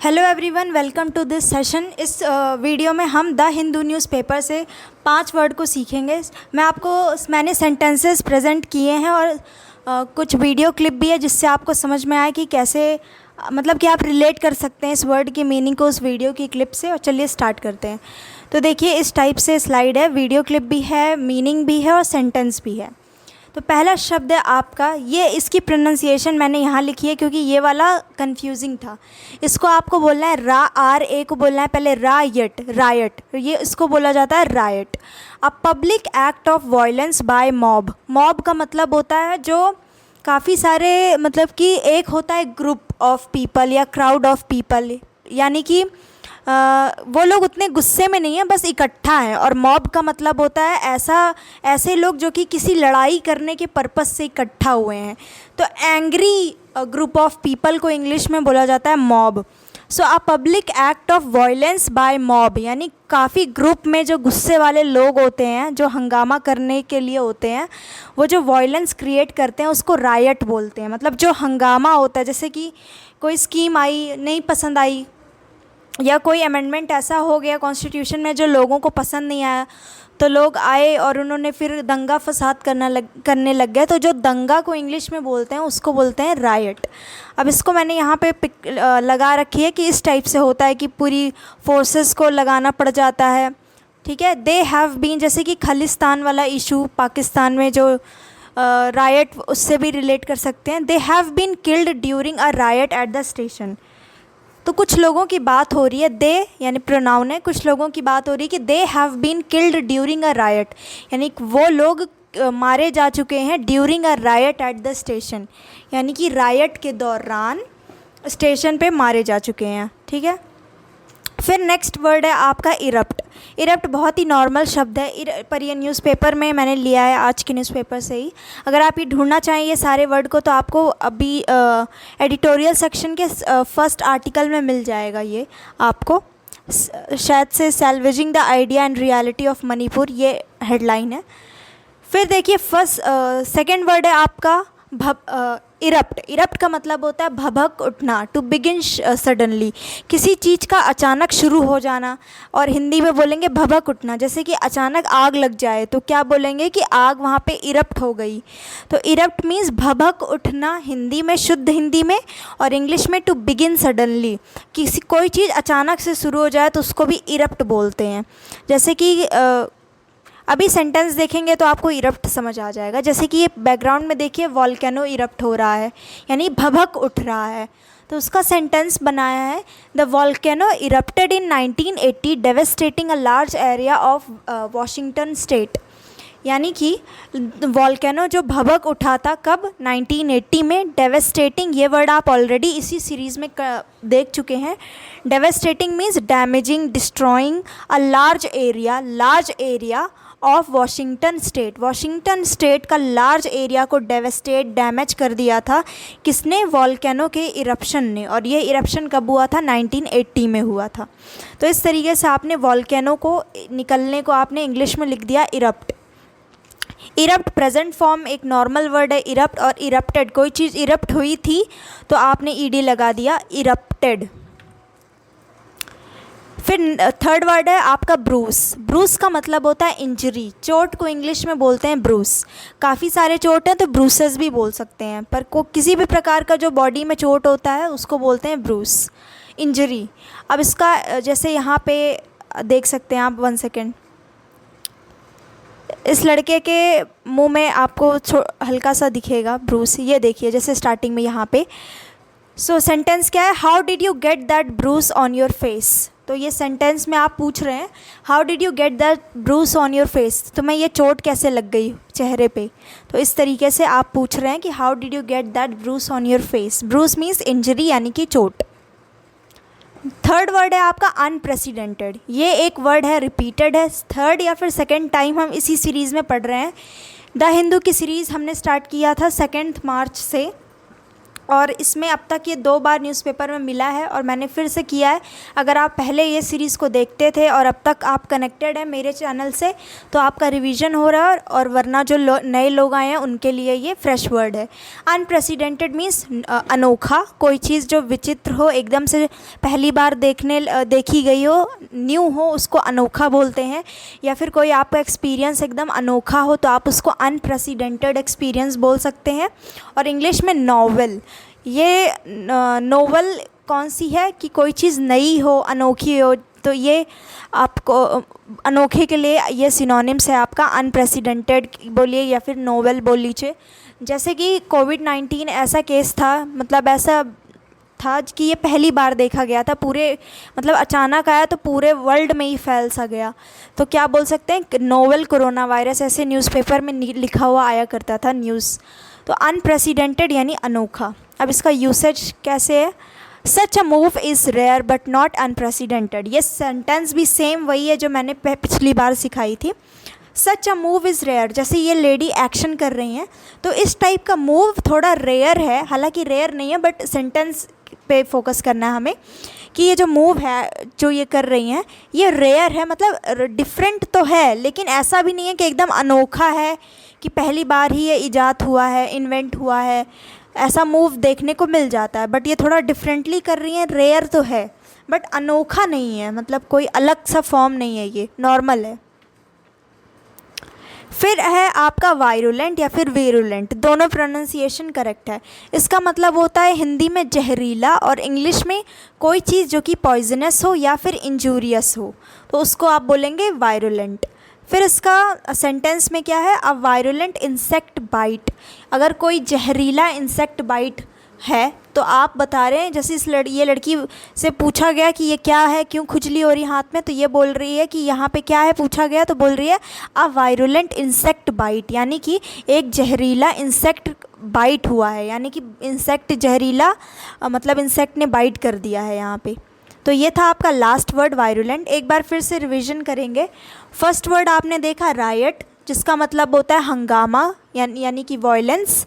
Hello everyone, welcome to this session. इस video में हम द हिंदू न्यूज़पेपर से 5 वर्ड को सीखेंगे। मैंने सेंटेंसेस प्रेजेंट किए हैं और कुछ वीडियो क्लिप भी है जिससे आपको समझ में आए कि कैसे मतलब कि आप रिलेट कर सकते हैं इस वर्ड की मीनिंग को उस वीडियो की क्लिप से। और चलिए स्टार्ट करते हैं। तो देखिए, इस टाइप से स्लाइड है, वीडियो क्लिप भी है, मीनिंग भी है और सेंटेंस भी है। तो पहला शब्द है आपका, ये इसकी प्रोनाउंसिएशन मैंने यहाँ लिखी है क्योंकि ये वाला कंफ्यूजिंग था। इसको आपको बोलना है RA को बोलना है पहले रायट, ये इसको बोला जाता है riot. A public act of violence by mob. Mob का मतलब होता है जो काफ़ी सारे, मतलब कि एक होता है ग्रुप ऑफ पीपल या क्राउड ऑफ पीपल, यानी कि वो लोग उतने गुस्से में नहीं हैं, बस इकट्ठा हैं। और मॉब का मतलब होता है ऐसे लोग जो कि किसी लड़ाई करने के पर्पस से इकट्ठा हुए हैं। तो एंग्री ग्रुप ऑफ पीपल को इंग्लिश में बोला जाता है mob. So a public act of violence by mob, यानी काफ़ी ग्रुप में जो गुस्से वाले लोग होते हैं, जो हंगामा करने के लिए होते हैं, वो जो वायलेंस क्रिएट करते हैं उसको रायट बोलते हैं। मतलब जो हंगामा होता है, जैसे कि कोई स्कीम आई, नहीं पसंद आई, या कोई अमेंडमेंट ऐसा हो गया कॉन्स्टिट्यूशन में जो लोगों को पसंद नहीं आया, तो लोग आए और उन्होंने फिर दंगा फसाद करने लग गए। तो जो दंगा को इंग्लिश में बोलते हैं उसको बोलते हैं रायट। अब इसको मैंने यहाँ पे लगा रखी है कि इस टाइप से होता है कि पूरी फोर्सेस को लगाना पड़ जाता है। ठीक है, दे हैव बीन, जैसे कि खालिस्तान वाला इशू पाकिस्तान में जो रायट, उससे भी रिलेट कर सकते हैं। They have been killed during a riot at the station. तो कुछ लोगों की बात हो रही है, दे यानी प्रोनाउन है, कुछ लोगों की बात हो रही है कि they have been killed during a riot, यानी वो लोग मारे जा चुके हैं during a riot at the station, यानी कि रायट के दौरान स्टेशन पे मारे जा चुके हैं। ठीक है, फिर नेक्स्ट वर्ड है आपका इरप्ट। इरप्ट बहुत ही नॉर्मल शब्द है, पर ये न्यूज़पेपर में मैंने लिया है, आज के न्यूज़पेपर से ही। अगर आप ये ढूंढना चाहें ये सारे वर्ड को तो आपको अभी एडिटोरियल सेक्शन के फर्स्ट आर्टिकल में मिल जाएगा। ये आपको शायद से salvaging the idea and reality of Manipur, ये हेडलाइन है। फिर देखिए सेकेंड वर्ड है आपका इरप्ट। इरप्ट का मतलब होता है भभक उठना, टू बिगिन सडनली, किसी चीज़ का अचानक शुरू हो जाना। और हिंदी में बोलेंगे भभक उठना, जैसे कि अचानक आग लग जाए तो क्या बोलेंगे कि आग वहाँ पे इरप्ट हो गई। तो इरप्ट मीन्स भभक उठना हिंदी में, शुद्ध हिंदी में, और इंग्लिश में टू बिगिन सडनली, कोई चीज़ अचानक से शुरू हो जाए तो उसको भी इरप्ट बोलते हैं। जैसे कि अभी सेंटेंस देखेंगे तो आपको इरप्ट समझ आ जाएगा। जैसे कि ये बैकग्राउंड में देखिए वॉल्केनो इरप्ट हो रहा है, यानी भभक उठ रहा है। तो उसका सेंटेंस बनाया है, the volcano erupted in 1980 devastating a large area of Washington state. यानी कि वॉल्केनो जो भभक उठा था कब, 1980 में। डेवेस्टेटिंग, ये वर्ड आप ऑलरेडी इसी सीरीज़ में देख चुके हैं। Devastating means damaging, destroying a large area of Washington state. Washington state का लार्ज एरिया को डैमेज कर दिया था किसने, वॉल्केनो के इरप्शन ने। और ये इरप्शन कब हुआ था, 1980 में हुआ था। तो इस तरीके से आपने वॉल्केनो को निकलने को आपने इंग्लिश में लिख दिया इरप्ट। इरप्ट प्रेजेंट फॉर्म एक नॉर्मल वर्ड है इरप्ट, और इरप्टेड, कोई चीज़ इरप्ट हुई थी तो आपने ईडी लगा दिया, इरप्टेड। फिर थर्ड वर्ड है आपका ब्रूस। ब्रूस का मतलब होता है इंजरी, चोट को इंग्लिश में बोलते हैं ब्रूस। काफ़ी सारे चोट हैं तो ब्रूसेस भी बोल सकते हैं, पर किसी भी प्रकार का जो बॉडी में चोट होता है उसको बोलते हैं ब्रूस, इंजरी। अब इसका जैसे यहाँ पे देख सकते हैं आप, 1 सेकेंड, इस लड़के के मुंह में आपको हल्का सा दिखेगा ब्रूस, ये देखिए जैसे स्टार्टिंग में यहाँ पे। सो सेंटेंस क्या है, how did you get that Bruce on your face. तो ये सेंटेंस में आप पूछ रहे हैं how did you get that Bruce on your face, तो मैं ये चोट कैसे लग गई चेहरे पे। तो इस तरीके से आप पूछ रहे हैं कि how did you get that Bruce on your face. Bruce means injury, यानी कि चोट। थर्ड वर्ड है आपका अनप्रेसिडेंटेड। ये एक वर्ड है, रिपीटेड है, थर्ड या फिर सेकेंड टाइम हम इसी सीरीज़ में पढ़ रहे हैं। द हिंदू की सीरीज़ हमने स्टार्ट किया था 2 मार्च से, और इसमें अब तक ये 2 बार न्यूज़पेपर में मिला है और मैंने फिर से किया है। अगर आप पहले ये सीरीज़ को देखते थे और अब तक आप कनेक्टेड हैं मेरे चैनल से तो आपका रिवीजन हो रहा है, और वरना जो नए लोग आए हैं उनके लिए ये फ्रेश वर्ड है। अनप्रेसिडेंटेड मीन्स अनोखा, कोई चीज़ जो विचित्र हो, एकदम से पहली बार देखी गई हो, न्यू हो, उसको अनोखा बोलते हैं। या फिर कोई आपका एक्सपीरियंस एकदम अनोखा हो तो आप उसको अनप्रेसिडेंटेड एक्सपीरियंस बोल सकते हैं। और इंग्लिश में नॉवेल, ये नोवेल कौन सी है कि कोई चीज़ नई हो, अनोखी हो, तो ये आपको अनोखे के लिए ये सिनोनिम्स है आपका अनप्रेसिडेंटेड बोलिए या फिर नोवेल बोल लीजिए। जैसे कि कोविड-19 ऐसा केस था, मतलब ऐसा था कि ये पहली बार देखा गया था, पूरे मतलब अचानक आया तो पूरे वर्ल्ड में ही फैल सा गया। तो क्या बोल सकते हैं, नोवेल कोरोना वायरस, ऐसे न्यूज़पेपर में लिखा हुआ आया करता था न्यूज़। तो अनप्रेसिडेंटेड यानी अनोखा। अब इसका यूसेज कैसे है, such a move is rare but not unprecedented. ये सेंटेंस भी सेम वही है जो मैंने पिछली बार सिखाई थी। Such a move is rare, जैसे ये लेडी एक्शन कर रही हैं तो इस टाइप का मूव थोड़ा रेयर है, हालांकि रेयर नहीं है बट सेंटेंस पे फोकस करना है हमें कि ये जो मूव है जो ये कर रही हैं ये रेयर है, मतलब डिफरेंट तो है लेकिन ऐसा भी नहीं है कि एकदम अनोखा है कि पहली बार ही ये ईजाद हुआ है, इन्वेंट हुआ है। ऐसा मूव देखने को मिल जाता है बट ये थोड़ा डिफरेंटली कर रही हैं, रेयर तो है बट अनोखा नहीं है, मतलब कोई अलग सा फॉर्म नहीं है, ये नॉर्मल है। फिर है आपका वायरुलेंट या फिर वीरुलेंट, दोनों प्रोनाउंसिएशन करेक्ट है। इसका मतलब होता है हिंदी में जहरीला और इंग्लिश में कोई चीज़ जो कि पॉइजनस हो या फिर इंजूरियस हो तो उसको आप बोलेंगे वायरुलेंट। फिर इसका सेंटेंस में क्या है, अ वायरुलेंट इंसेक्ट बाइट, अगर कोई जहरीला इंसेक्ट बाइट है तो आप बता रहे हैं, जैसे ये लड़की से पूछा गया कि ये क्या है, क्यों खुजली हो रही है हाथ में, तो ये बोल रही है कि यहाँ पे क्या है पूछा गया तो बोल रही है अ वायरुलेंट इंसेक्ट बाइट, यानी कि एक जहरीला इंसेक्ट बाइट हुआ है, यानी कि इंसेक्ट जहरीला मतलब इंसेक्ट ने बाइट कर दिया है यहाँ पे। तो ये था आपका लास्ट वर्ड वायरुलेंट। एक बार फिर से रिवीजन करेंगे। फर्स्ट वर्ड आपने देखा रायट, जिसका मतलब होता है हंगामा यानी कि वॉयलेंस।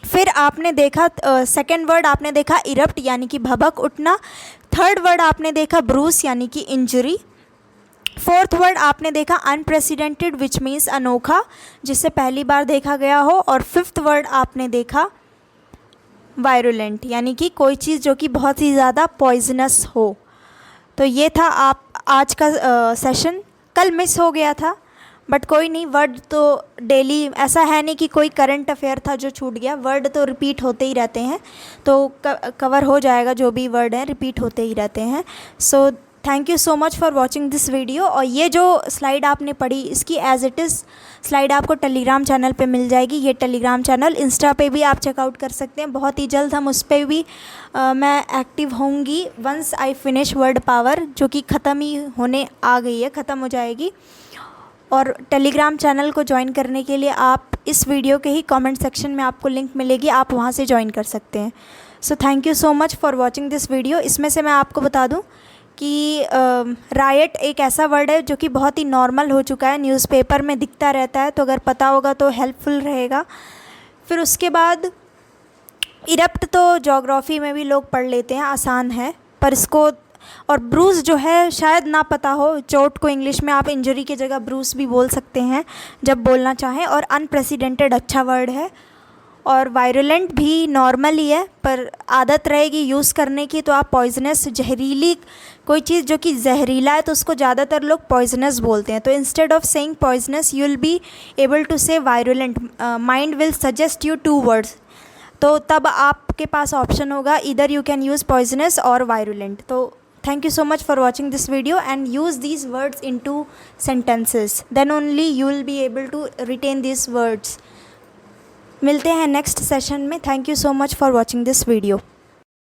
फिर आपने देखा सेकंड वर्ड आपने देखा इरप्ट यानी कि भभक उठना। थर्ड वर्ड आपने देखा ब्रूस यानी कि इंजरी। फोर्थ वर्ड आपने देखा अनप्रेसिडेंटेड विच मीन्स अनोखा, जिससे पहली बार देखा गया हो। और फिफ्थ वर्ड आपने देखा वायरुलेंट यानी कि कोई चीज़ जो कि बहुत ही ज़्यादा पॉइजनस हो। तो ये था आप आज का सेशन। कल मिस हो गया था बट कोई नहीं, वर्ड तो डेली, ऐसा है नहीं कि कोई करंट अफेयर था जो छूट गया, वर्ड तो रिपीट होते ही रहते हैं, तो कवर हो जाएगा, जो भी वर्ड हैं रिपीट होते ही रहते हैं। So thank you so much for watching this video. और ये जो स्लाइड आपने पढ़ी इसकी एज इट इज़ स्लाइड आपको टेलीग्राम चैनल पे मिल जाएगी। ये टेलीग्राम चैनल, इंस्टा पे भी आप चेकआउट कर सकते हैं, बहुत ही जल्द हम उस पर भी मैं एक्टिव होंगी once I finish word power, जो कि ख़त्म ही होने आ गई है, ख़त्म हो जाएगी। और टेलीग्राम चैनल को ज्वाइन करने के लिए आप इस वीडियो के ही कमेंट सेक्शन में आपको लिंक मिलेगी, आप वहाँ से ज्वाइन कर सकते हैं। So thank you so much for watching this video. इसमें से मैं आपको बता दूं कि रायट एक ऐसा वर्ड है जो कि बहुत ही नॉर्मल हो चुका है, न्यूज़पेपर में दिखता रहता है, तो अगर पता होगा तो हेल्पफुल रहेगा। फिर उसके बाद इरप्ट तो ज्योग्राफी में भी लोग पढ़ लेते हैं, आसान है, पर इसको और ब्रूस जो है शायद ना पता हो, चोट को इंग्लिश में आप इंजरी की जगह ब्रूस भी बोल सकते हैं जब बोलना चाहें। और अनप्रेसिडेंटेड अच्छा वर्ड है। और वायरुलेंट भी नॉर्मल ही है, पर आदत रहेगी यूज़ करने की तो आप पॉइजनस, जहरीली कोई चीज़ जो कि जहरीला है तो उसको ज़्यादातर लोग पॉइजनस बोलते हैं। तो instead of saying poisonous you will be able to say virulent, mind will suggest you 2 words, तो तब आपके पास ऑप्शन होगा इधर यू कैन यूज़ पॉइजनस और वायरुलेंट। तो thank you so much for watching this video and use these words into sentences, then only you will be able to retain these words. मिलते हैं नेक्स्ट सेशन में। Thank you so much for watching this video.